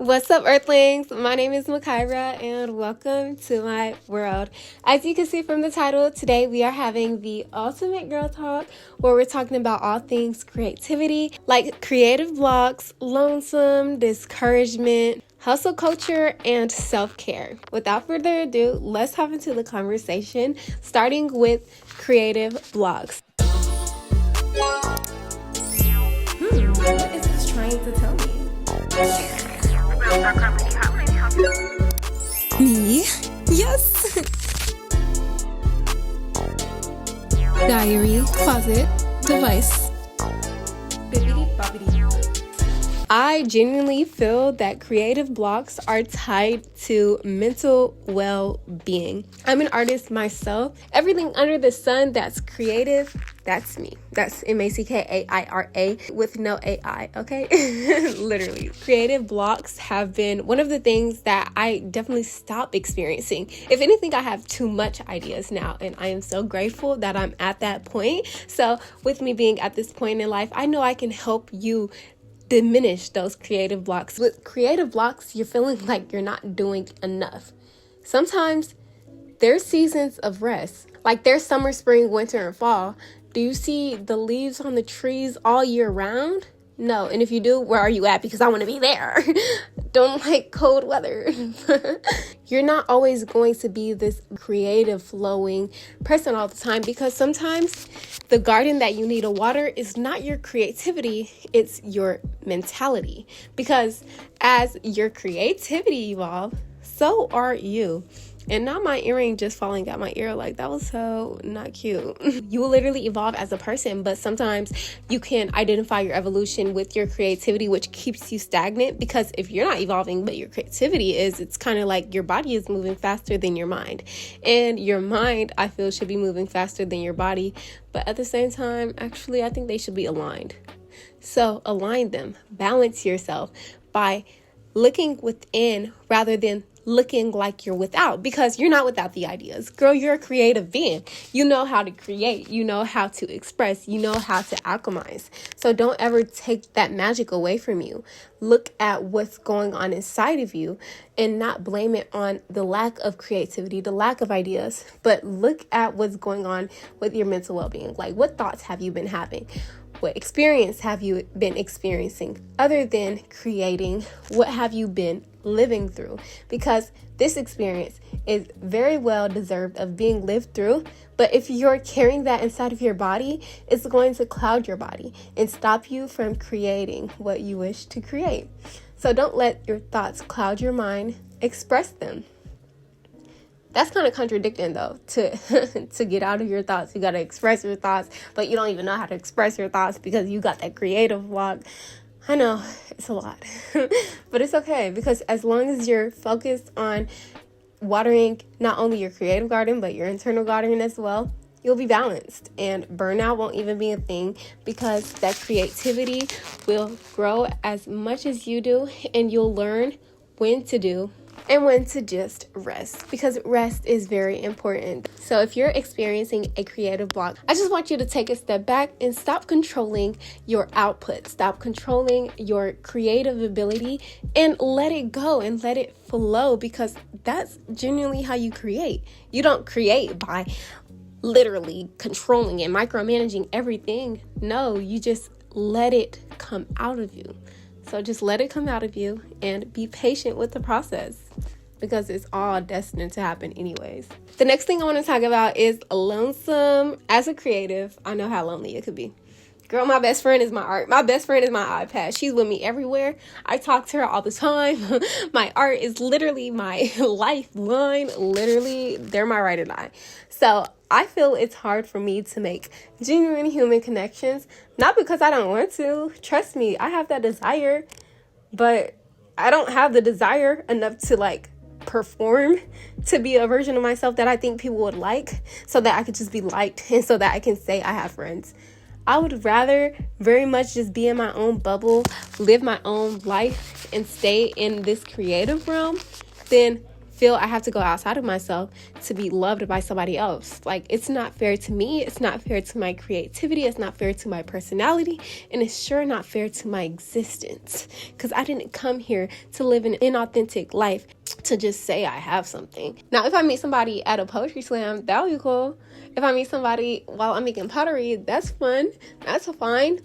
What's up, Earthlings? My name is Mackaira and welcome to my world. As you can see from the title, today we are having the ultimate girl talk where we're talking about all things creativity, like creative blocks, lonesome, discouragement, hustle culture, and self-care. Without further ado, let's hop into the conversation, starting with creative blocks. What is this trying to tell me? Me? Yes! Diary, closet, device. I genuinely feel that creative blocks are tied to mental well-being. I'm an artist myself. Everything under the sun that's creative, that's me. That's M-A-C-K-A-I-R-A with no A-I, okay? Literally. Creative blocks have been one of the things that I definitely stopped experiencing. If anything, I have too much ideas now, and I am so grateful that I'm at that point. So with me being at this point in life, I know I can help you diminish those creative blocks. With creative blocks, you're feeling like you're not doing enough. Sometimes there's seasons of rest. Like there's summer, spring, winter, and fall. Do you see the leaves on the trees all year round? No. And if you do, where are you at? Because I want to be there. Don't like cold weather. You're not always going to be this creative, flowing person all the time, because sometimes the garden that you need to water is not your creativity, it's your mentality. Because as your creativity evolves, so are you. And not my earring just falling out my ear, like that was so not cute. You will literally evolve as a person, but sometimes you can identify your evolution with your creativity, which keeps you stagnant. Because if you're not evolving, but your creativity is, it's kind of like your body is moving faster than your mind. And your mind, I feel, should be moving faster than your body. But at the same time, actually, I think they should be aligned. So align them, balance yourself by looking within rather than looking like you're without, because you're not without the ideas. Girl, you're a creative being. You know how to create, you know how to express, you know how to alchemize. So don't ever take that magic away from you. Look at what's going on inside of you and not blame it on the lack of creativity, the lack of ideas, but look at what's going on with your mental well-being. Like, what thoughts have you been having? What experience have you been experiencing other than creating? What have you been living through? Because this experience is very well deserved of being lived through. But if you're carrying that inside of your body, it's going to cloud your body and stop you from creating what you wish to create. So don't let your thoughts cloud your mind. Express them. That's kind of contradicting, though, to get out of your thoughts. You got to express your thoughts, but you don't even know how to express your thoughts because you got that creative block. I know, it's a lot, but it's okay, because as long as you're focused on watering not only your creative garden, but your internal garden as well, you'll be balanced, and burnout won't even be a thing, because that creativity will grow as much as you do, and you'll learn when to do and when to just rest, because rest is very important. So if you're experiencing a creative block, I just want you to take a step back and stop controlling your output. Stop controlling your creative ability and let it go and let it flow, because that's genuinely how you create. You don't create by literally controlling and micromanaging everything. No, you just let it come out of you. So just let it come out of you and be patient with the process, because it's all destined to happen anyways. The next thing I want to talk about is lonesome. As a creative, I know how lonely it could be. Girl, my best friend is my art. My best friend is my iPad. She's with me everywhere. I talk to her all the time. My art is literally my lifeline. Literally, they're my right and eye. So I feel it's hard for me to make genuine human connections. Not because I don't want to. Trust me, I have that desire. But I don't have the desire enough to perform to be a version of myself that I think people would like, so that I could just be liked and so that I can say I have friends. I would rather very much just be in my own bubble, live my own life, and stay in this creative realm than feel I have to go outside of myself to be loved by somebody else. Like, it's not fair to me. It's not fair to my creativity. It's not fair to my personality. And it's sure not fair to my existence, because I didn't come here to live an inauthentic life to just say I have something. Now, if I meet somebody at a poetry slam, that would be cool. If I meet somebody while I'm making pottery, that's fun. That's fine.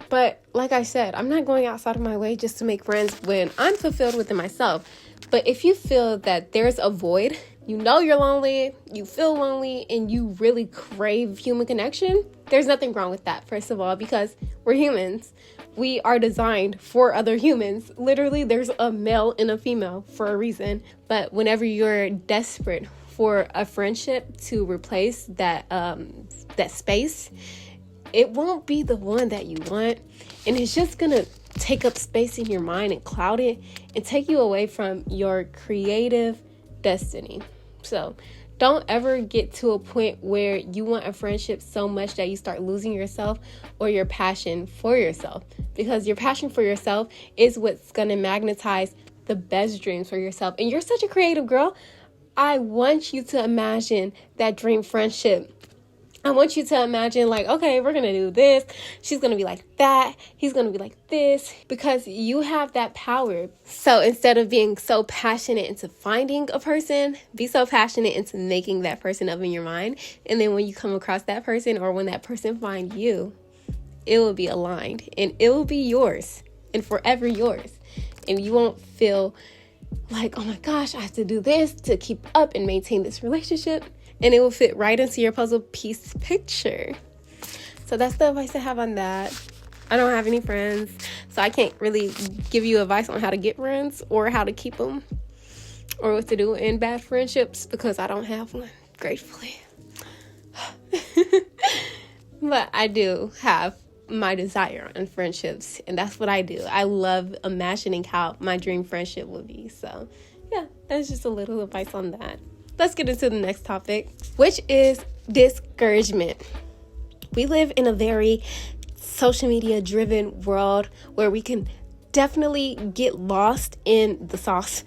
But like I said, I'm not going outside of my way just to make friends when I'm fulfilled within myself. But if you feel that there's a void, you know you're lonely, you feel lonely, and you really crave human connection, there's nothing wrong with that, first of all, because we're humans. We are designed for other humans. Literally, there's a male and a female for a reason. But whenever you're desperate for a friendship to replace that space, it won't be the one that you want, and it's just gonna take up space in your mind and cloud it and take you away from your creative destiny. So don't ever get to a point where you want a friendship so much that you start losing yourself or your passion for yourself, because your passion for yourself is what's gonna magnetize the best dreams for yourself. And you're such a creative girl. I want you to imagine that dream friendship. I want you to imagine, like, okay, we're going to do this. She's going to be like that. He's going to be like this, because you have that power. So instead of being so passionate into finding a person, be so passionate into making that person up in your mind. And then when you come across that person, or when that person finds you, it will be aligned and it will be yours and forever yours. And you won't feel like, oh my gosh, I have to do this to keep up and maintain this relationship. And it will fit right into your puzzle piece picture. So that's the advice I have on that. I don't have any friends, so I can't really give you advice on how to get friends or how to keep them or what to do in bad friendships, because I don't have one, gratefully. But I do have my desire on friendships, and that's what I do. I love imagining how my dream friendship would be. So yeah, that's just a little advice on that. Let's get into the next topic, which is discouragement. We live in a very social media driven world where we can definitely get lost in the sauce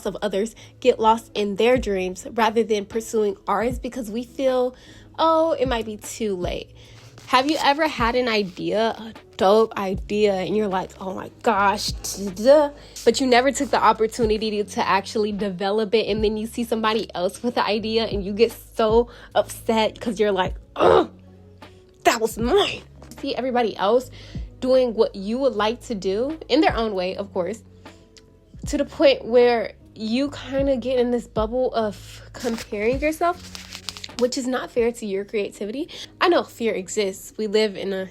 of others, get lost in their dreams rather than pursuing ours, because we feel, oh, it might be too late. Have you ever had an idea, a dope idea, and you're like, oh my gosh, but you never took the opportunity to actually develop it, and then you see somebody else with the idea and you get so upset because you're like, oh, that was mine. See everybody else doing what you would like to do in their own way, of course, to the point where you kind of get in this bubble of comparing yourself, which is not fair to your creativity. I know fear exists. We live in a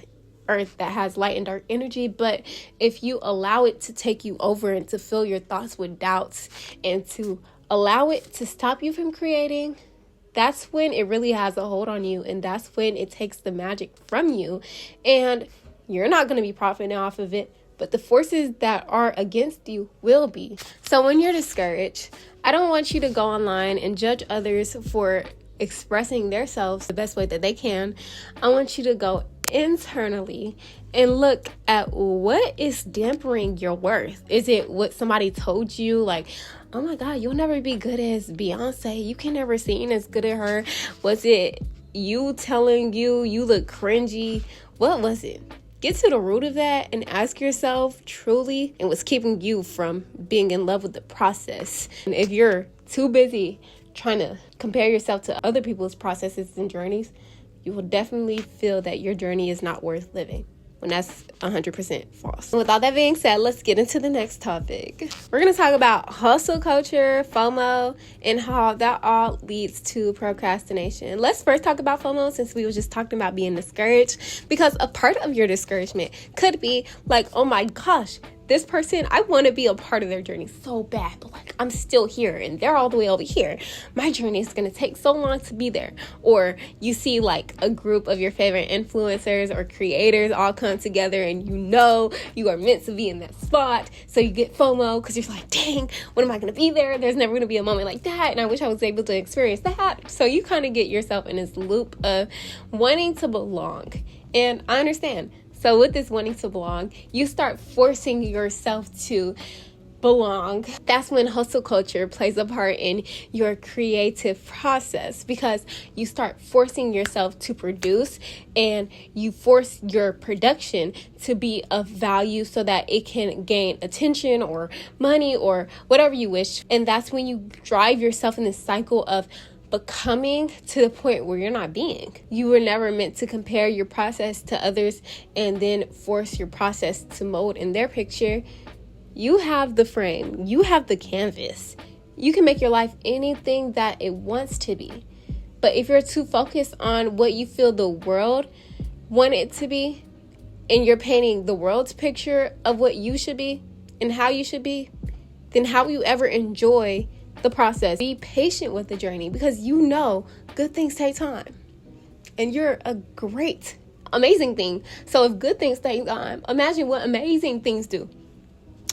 earth that has light and dark energy, but if you allow it to take you over and to fill your thoughts with doubts and to allow it to stop you from creating, that's when it really has a hold on you, and that's when it takes the magic from you, and you're not going to be profiting off of it, but the forces that are against you will be. So when you're discouraged, I don't want you to go online and judge others for expressing themselves the best way that they can. I want you to go internally and look at what is dampening your worth. Is it what somebody told you, like, oh my God, you'll never be good as Beyonce, you can never sing as good as her? Was it you telling you look cringy? What was it? Get to the root of that and ask yourself truly and what's keeping you from being in love with the process. And if you're too busy trying to compare yourself to other people's processes and journeys, you will definitely feel that your journey is not worth living, when that's 100% false. And with all that being said, let's get into the next topic. We're going to talk about hustle culture, FOMO, and how that all leads to procrastination. Let's first talk about FOMO, since we were just talking about being discouraged, because a part of your discouragement could be like, oh my gosh, this person, I want to be a part of their journey so bad, but like, I'm still here and they're all the way over here. My journey is going to take so long to be there. Or you see like a group of your favorite influencers or creators all come together and you know you are meant to be in that spot. So you get FOMO because you're like, dang, when am I going to be there? There's never going to be a moment like that. And I wish I was able to experience that. So you kind of get yourself in this loop of wanting to belong. And I understand. So with this wanting to belong, you start forcing yourself to belong. That's when hustle culture plays a part in your creative process, because you start forcing yourself to produce, and you force your production to be of value so that it can gain attention or money or whatever you wish. And that's when you drive yourself in this cycle of becoming to the point where you're not being. You were never meant to compare your process to others and then force your process to mold in their picture. You have the frame, you have the canvas. You can make your life anything that it wants to be. But if you're too focused on what you feel the world want it to be, and you're painting the world's picture of what you should be and how you should be, then how will you ever enjoy the process? Be patient with the journey, because you know good things take time. And you're a great, amazing thing. So if good things take time, imagine what amazing things do.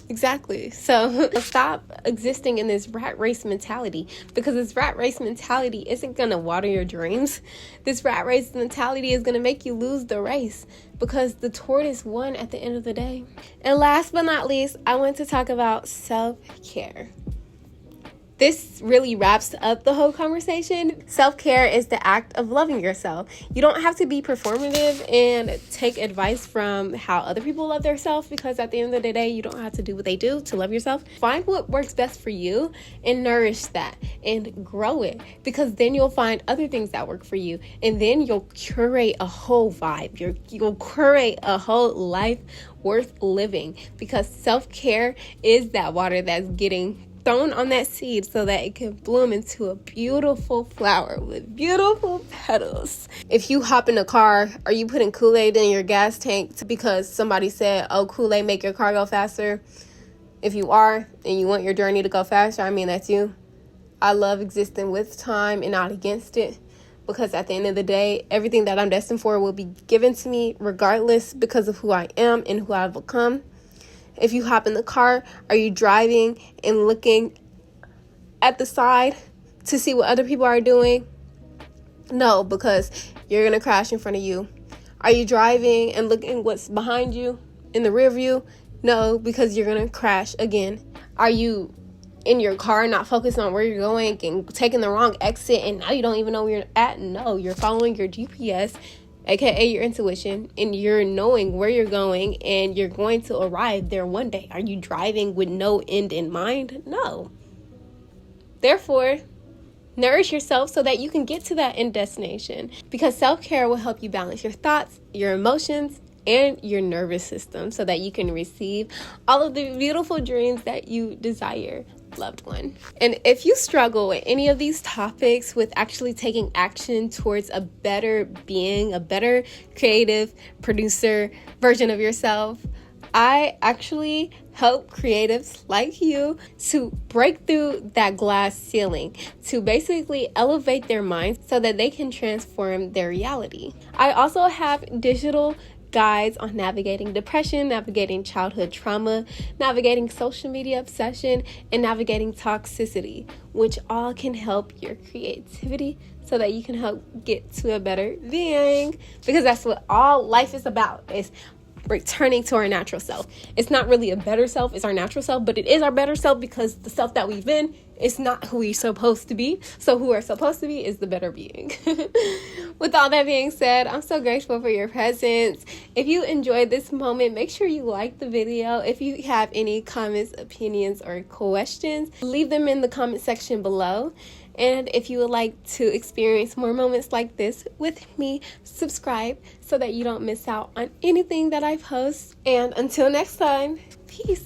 Exactly. So stop existing in this rat race mentality, because this rat race mentality isn't going to water your dreams. This rat race mentality is going to make you lose the race, because the tortoise won at the end of the day. And last but not least, I want to talk about self-care. This really wraps up the whole conversation. Self-care is the act of loving yourself. You don't have to be performative and take advice from how other people love themselves, because at the end of the day, you don't have to do what they do to love yourself. Find what works best for you and nourish that and grow it, because then you'll find other things that work for you, and then you'll curate a whole vibe. You'll curate a whole life worth living, because self-care is that water that's getting thrown on that seed so that it can bloom into a beautiful flower with beautiful petals. If you hop in a car, are you putting Kool-Aid in your gas tank because somebody said, oh, Kool-Aid make your car go faster? If you are, and you want your journey to go faster, I mean, that's you. I love existing with time and not against it, because at the end of the day, everything that I'm destined for will be given to me regardless, because of who I am and who I've become. If you hop in the car, are you driving and looking at the side to see what other people are doing? No, because you're going to crash in front of you. Are you driving and looking what's behind you in the rear view? No, because you're going to crash again. Are you in your car not focused on where you're going and taking the wrong exit, and now you don't even know where you're at? No, you're following your GPS, aka your intuition, and you're knowing where you're going, and you're going to arrive there one day. Are you driving with no end in mind? No. Therefore, nourish yourself so that you can get to that end destination, because self-care will help you balance your thoughts, your emotions, and your nervous system, so that you can receive all of the beautiful dreams that you desire, loved one. And if you struggle with any of these topics, with actually taking action towards a better being, a better creative producer version of yourself, I actually help creatives like you to break through that glass ceiling, to basically elevate their minds so that they can transform their reality. I also have digital guides on navigating depression, navigating childhood trauma, navigating social media obsession, and navigating toxicity, which all can help your creativity so that you can help get to a better being, because that's what all life is about, is returning to our natural self. It's not really a better self, it's our natural self, but it is our better self, because the self that we've been is not who we're supposed to be. So who we're supposed to be is the better being. With all that being said, I'm so grateful for your presence. If you enjoyed this moment, make sure you like the video. If you have any comments, opinions, or questions, leave them in the comment section below. And if you would like to experience more moments like this with me, subscribe so that you don't miss out on anything that I post. And until next time, peace.